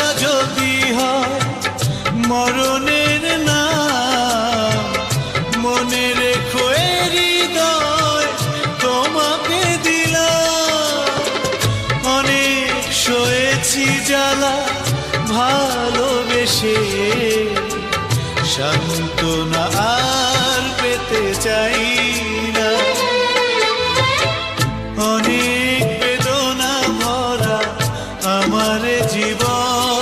ভালোবাসা যদি হয় মরণের নাম, মনে রেখো এ হৃদয় তোমাকে দিলাম। অনেক সয়েছি জ্বালা ভালোবেসে, সান্ত্বনা আর পেতে চাই